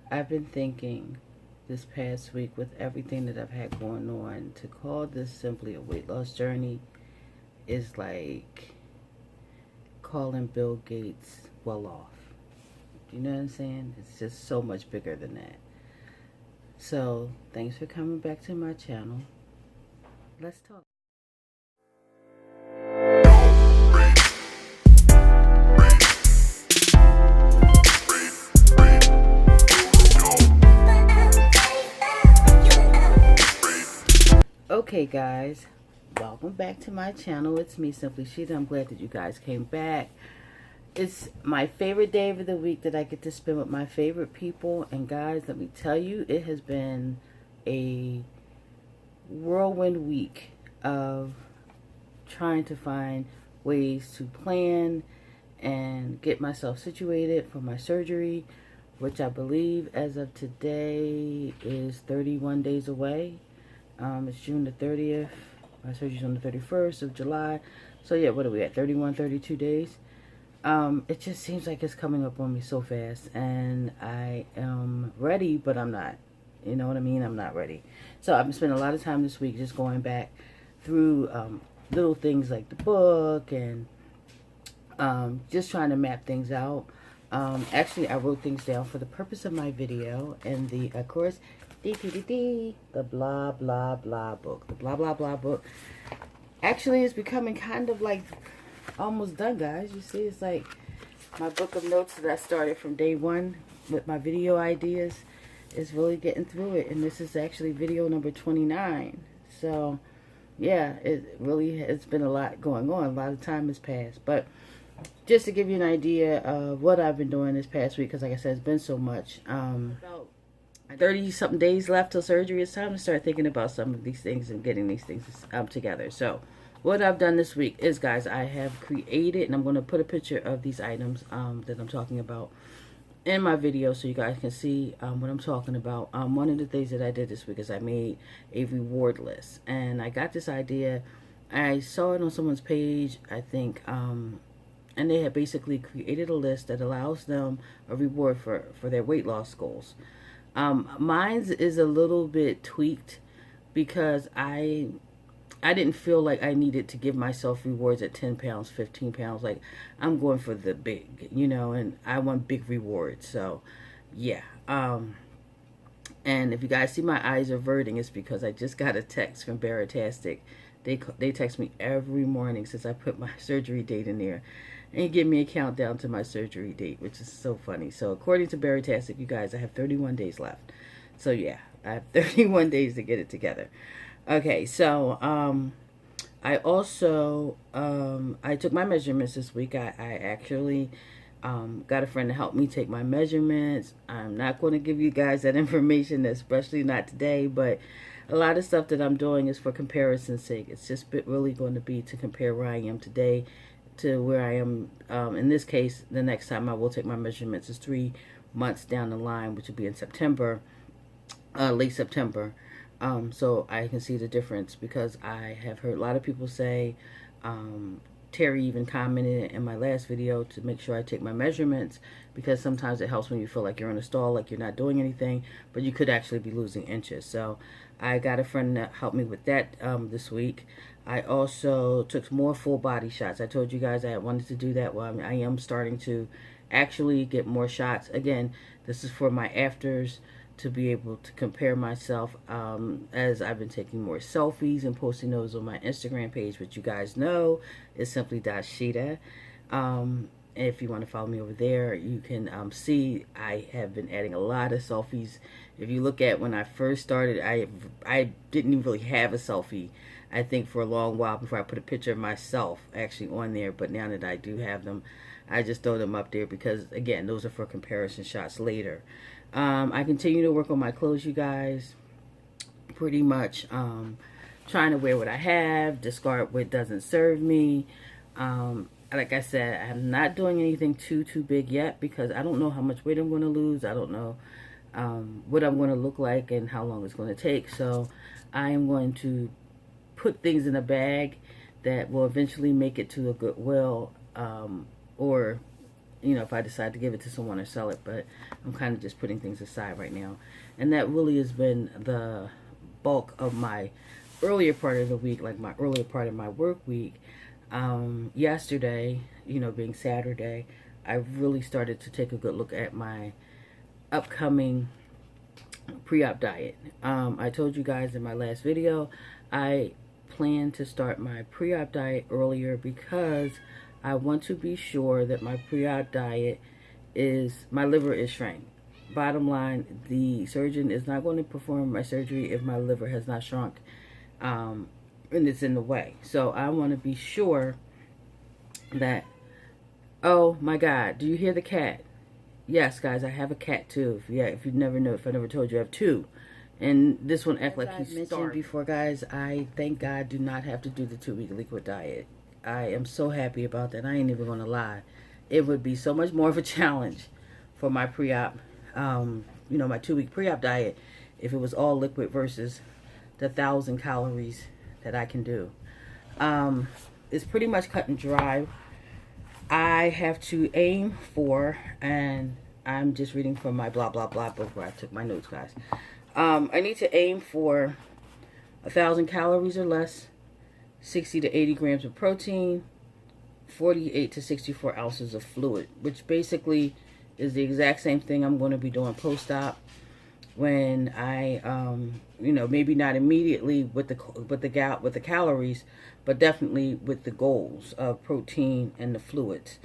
I've been thinking this past week with everything that I've had going on, to call this simply a weight loss journey is like calling Bill Gates well off. You know what I'm saying? It's just so much bigger than that. So, thanks for coming back to my channel. Let's talk. Okay guys, welcome back to my channel. It's me, Simply Sheeta. I'm glad that you guys came back. It's my favorite day of the week that I get to spend with my favorite people. And guys, let me tell you, it has been a whirlwind week of trying to find ways to plan and get myself situated for my surgery, which I believe as of today is 31 days away. It's June the 30th. My surgery's on the 31st of July. So yeah, what are we at? 31, 32 days. It just seems like it's coming up on me so fast, and I am ready, but I'm not. You know what I mean? I'm not ready. So I've been spending a lot of time this week just going back through little things like the book and just trying to map things out. Actually, I wrote things down for the purpose of my video, and the, of course, the blah blah blah book. The blah blah blah book actually is becoming kind of like almost done, guys. You see, it's like my book of notes that I started from day one with my video ideas is really getting through it, and this is actually video number 29. So yeah, it really has been a lot going on. A lot of time has passed, but just to give you an idea of what I've been doing this past week, because like I said, it's been so much. About 30 something days left till surgery. It's time to start thinking about some of these things and getting these things together. So what I've done this week is, guys, I have created, and I'm going to put a picture of these items that I'm talking about in my video so you guys can see what I'm talking about. One of the things that I did this week is I made a reward list, and I got this idea. I saw it on someone's page, I think, and they had basically created a list that allows them a reward for their weight loss goals. Mine's is a little bit tweaked because I didn't feel like I needed to give myself rewards at 10 pounds, 15 pounds. Like, I'm going for the big, you know, and I want big rewards. So, yeah. And if you guys see my eyes averting, it's because I just got a text from Baratastic. They text me every morning since I put my surgery date in there, and give me a countdown to my surgery date, which is so funny. So according to Baratastic, you guys, I have 31 days left. So yeah, I have 31 days to get it together. Okay, so I also I took my measurements this week. I actually got a friend to help me take my measurements. I'm not going to give you guys that information, especially not today, but a lot of stuff that I'm doing is for comparison's sake. It's just really going to be to compare where I am today to where I am. In this case, the next time I will take my measurements is 3 months down the line, which will be in September, late September. So I can see the difference, because I have heard a lot of people say, Terry even commented in my last video to make sure I take my measurements, because sometimes it helps when you feel like you're in a stall, like you're not doing anything, but you could actually be losing inches. So I got a friend that helped me with that this week. I also took more full body shots. I told you guys I wanted to do that. Well, I am starting to actually get more shots. Again, this is for my afters, to be able to compare myself, as I've been taking more selfies and posting those on my Instagram page, which you guys know is simply.sheeta. If you want to follow me over there, you can see I have been adding a lot of selfies. If you look at when I first started, I didn't even really have a selfie, I think, for a long while before I put a picture of myself actually on there. But now that I do have them, I just throw them up there because, again, those are for comparison shots later. I continue to work on my clothes, you guys. Pretty much trying to wear what I have, discard what doesn't serve me. Like I said, I'm not doing anything too big yet, because I don't know how much weight I'm going to lose. I don't know what I'm going to look like and how long it's going to take. So I am going to put things in a bag that will eventually make it to a Goodwill, or you know, if I decide to give it to someone or sell it, but I'm kind of just putting things aside right now. And that really has been the bulk of my earlier part of the week, like my earlier part of my work week. Yesterday, you know, being Saturday, I really started to take a good look at my upcoming pre-op diet. I told you guys in my last video, I plan to start my pre-op diet earlier because I want to be sure that my pre-op diet is, my liver is shrank. Bottom line, the surgeon is not going to perform my surgery if my liver has not shrunk, and it's in the way. So I want to be sure that, oh my God, do you hear the cat? Yes, guys, I have a cat too. If you never know, if I never told you, I have two. And this one act like he's starving. Before, guys, I thank God do not have to do the 2-week liquid diet. I am so happy about that. I ain't even going to lie. It would be so much more of a challenge for my pre-op, you know, my 2-week pre-op diet if it was all liquid versus the 1,000 calories that I can do. It's pretty much cut and dry. I have to aim for, and I'm just reading from my blah blah blah book where I took my notes, guys. I need to aim for 1,000 calories or less, 60 to 80 grams of protein, 48 to 64 ounces of fluid, which basically is the exact same thing I'm going to be doing post-op when I, you know, maybe not immediately with the calories, but definitely with the goals of protein and the fluids.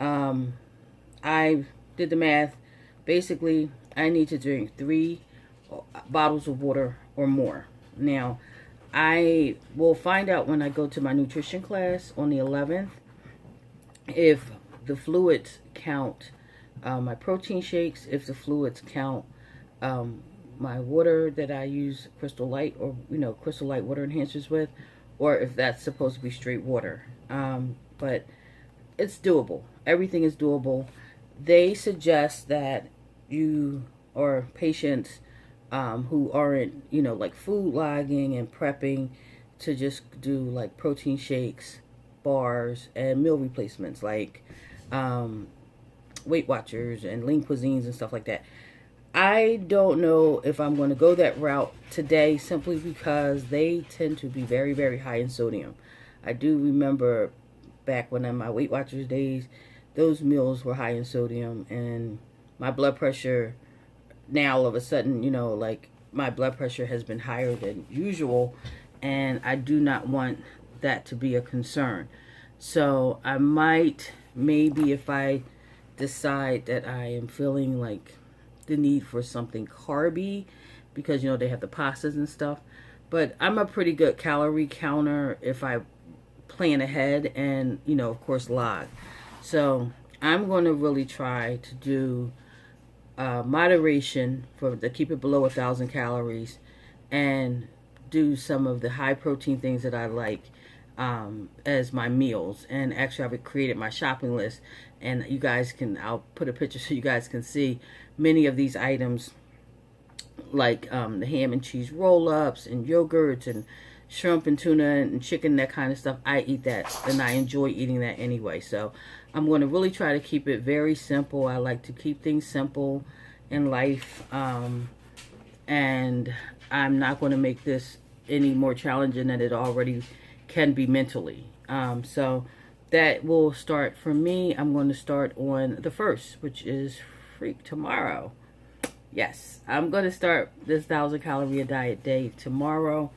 I did the math. Basically, I need to drink 3 bottles of water or more. Now, I will find out when I go to my nutrition class on the 11th if the fluids count my protein shakes, if the fluids count my water that I use Crystal Light, or, you know, Crystal Light water enhancers with, or if that's supposed to be straight water. But it's doable. Everything is doable. They suggest that you, or patients who aren't, you know, like food logging and prepping, to just do like protein shakes, bars, and meal replacements like Weight Watchers and Lean Cuisines and stuff like that. I don't know if I'm going to go that route today, simply because they tend to be very, very high in sodium. I do remember back when in my Weight Watchers days, those meals were high in sodium, and my blood pressure now all of a sudden, you know, like my blood pressure has been higher than usual, and I do not want that to be a concern. So I might, maybe if I decide that I am feeling like the need for something carby, because, you know, they have the pastas and stuff, but I'm a pretty good calorie counter if I plan ahead and, you know, of course, log. So I'm going to really try to do moderation to keep it below 1,000 calories, and do some of the high protein things that I like as my meals. And actually, I've created my shopping list, and you guys can, I'll put a picture so you guys can see many of these items, like the ham and cheese roll-ups and yogurts and shrimp and tuna and chicken, that kind of stuff. I eat that, and I enjoy eating that anyway. So I'm going to really try to keep it very simple. I like to keep things simple in life, and I'm not going to make this any more challenging than it already can be mentally. So that will start for me. I'm going to start on the 1st, which is tomorrow. Yes, I'm going to start this 1,000 calorie a diet day tomorrow.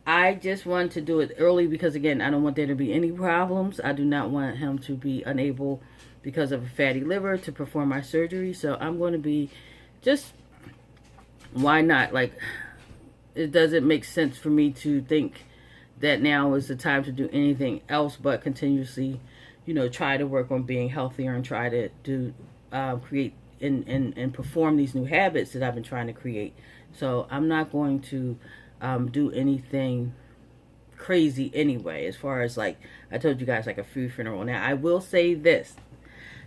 I just want to do it early because, again, I don't want there to be any problems. I do not want him to be unable, because of a fatty liver, to perform my surgery. So I'm going to be just, why not? Like, it doesn't make sense for me to think that now is the time to do anything else but continuously, you know, try to work on being healthier and try to do, create and perform these new habits that I've been trying to create. So I'm not going to do anything crazy anyway, as far as, like I told you guys, like a food funeral. Now, I will say this.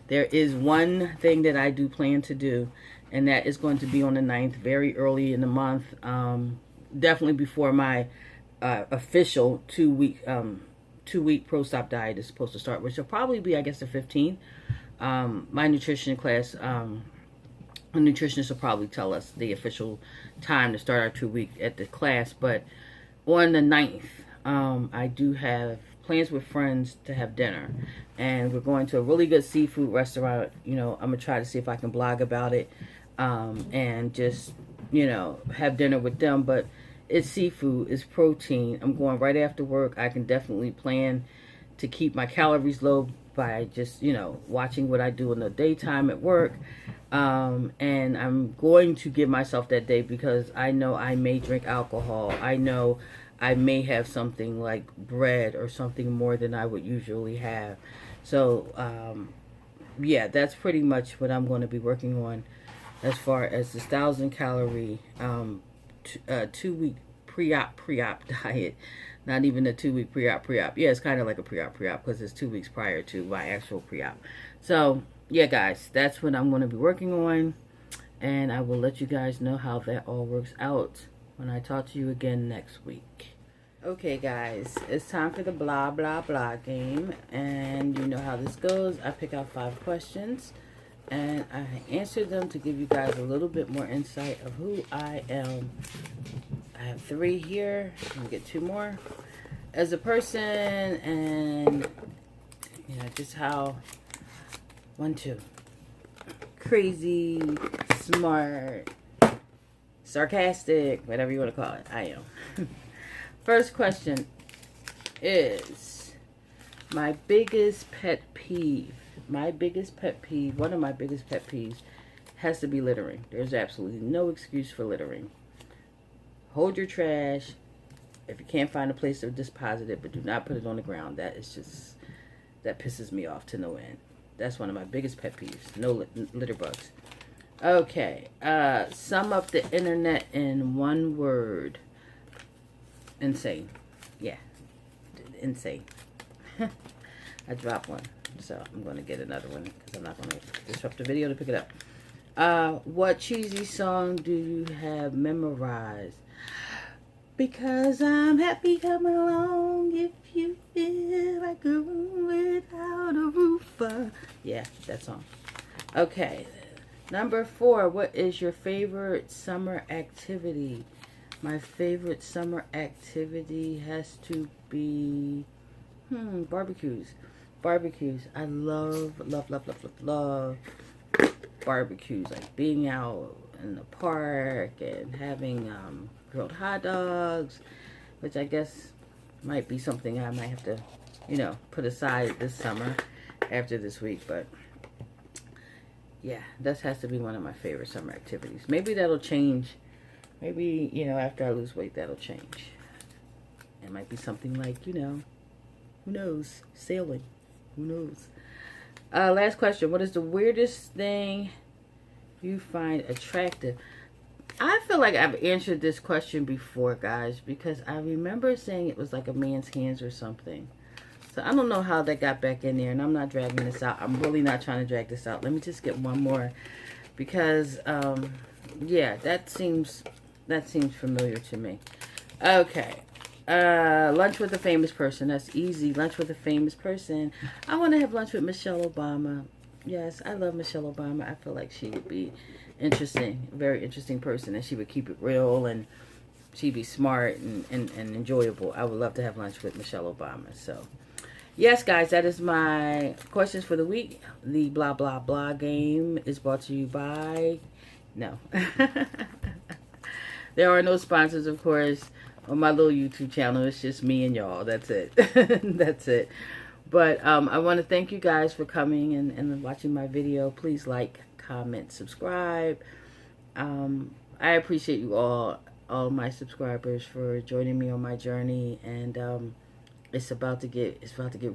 There is one thing that I do plan to do, and that is going to be on the 9th, very early in the month, definitely before my official 2-week post-op diet is supposed to start, which will probably be, I guess, the 15th. My nutrition class, a nutritionist will probably tell us the official time to start our 2 week at the class. But on the 9th, I do have plans with friends to have dinner, and we're going to a really good seafood restaurant. I'm gonna try to see if I can blog about it, and just have dinner with them. But it's seafood, it's protein. I'm going right after work. I can definitely plan to keep my calories low by just watching what I do in the daytime at work. And I'm going to give myself that day, because I know I may drink alcohol. I know I may have something like bread or something more than I would usually have. So yeah, that's pretty much what I'm going to be working on as far as this 1,000-calorie 2 week pre-op diet. Not even a 2 week pre-op. Yeah, it's kind of like a pre-op because it's 2 weeks prior to my actual pre-op. So yeah, guys, that's what I'm going to be working on, and I will let you guys know how that all works out when I talk to you again next week. Okay, guys, it's time for the blah blah blah game, and you know how this goes. I pick out 5 questions and I answer them to give you guys a little bit more insight of who I am. I have 3 here. I'm gonna get 2 more as a person, and just how 1, 2 crazy, smart, sarcastic, whatever you want to call it, I am. First question is my biggest pet peeve. My biggest pet peeve, one of my biggest pet peeves, has to be littering. There's absolutely no excuse for littering. Hold your trash. If you can't find a place to deposit it, but do not put it on the ground. That pisses me off to no end. That's one of my biggest pet peeves. No litter bugs. Okay. Sum up the internet in 1 word. Insane. Yeah. Insane. I dropped one, so I'm going to get another one because I'm not going to disrupt the video to pick it up. What cheesy song do you have memorized? Because I'm happy coming along if you feel like a room without a roof. Yeah, that song. Okay. Number 4, what is your favorite summer activity? My favorite summer activity has to be barbecues. Barbecues. I love barbecues. Like being out in the park and having grilled hot dogs, which I guess might be something I might have to, put aside this summer after this week. But yeah, that has to be one of my favorite summer activities. Maybe that'll change. Maybe, after I lose weight, that'll change. It might be something like, who knows? Sailing. Who knows? Last question. What is the weirdest thing you find attractive? I feel like I've answered this question before, guys, because I remember saying it was like a man's hands or something. So I don't know how that got back in there, and I'm not dragging this out. I'm really not trying to drag this out. Let me just get one more, because, yeah, that seems familiar to me. Okay. Lunch with a famous person. That's easy. Lunch with a famous person. I want to have lunch with Michelle Obama. Yes, I love Michelle Obama. I feel like she would be interesting, a very interesting person, and she would keep it real, and she'd be smart and enjoyable. I would love to have lunch with Michelle Obama. So, yes, guys, that is my questions for the week. The blah, blah, blah game is brought to you by... No. There are no sponsors, of course, on my little YouTube channel. It's just me and y'all. That's it. That's it. But I want to thank you guys for coming and watching my video. Please like, comment, subscribe. I appreciate you all my subscribers, for joining me on my journey. And it's about to get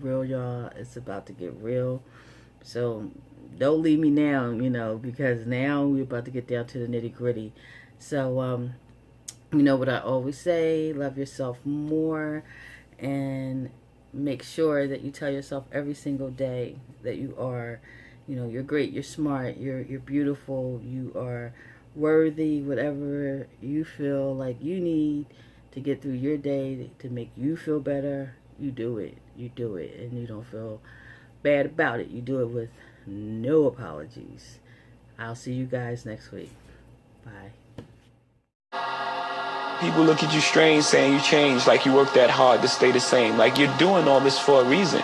real, y'all. It's about to get real. So don't leave me now, because now we're about to get down to the nitty gritty. So you know what I always say: love yourself more, and make sure that you tell yourself every single day that you are, you're great, you're smart, you're beautiful, you are worthy. Whatever you feel like you need to get through your day to make you feel better, you do it. You do it, and you don't feel bad about it. You do it with No apologies. I'll see you guys next week. Bye. People look at you strange saying you changed, like you worked that hard to stay the same. Like you're doing all this for a reason.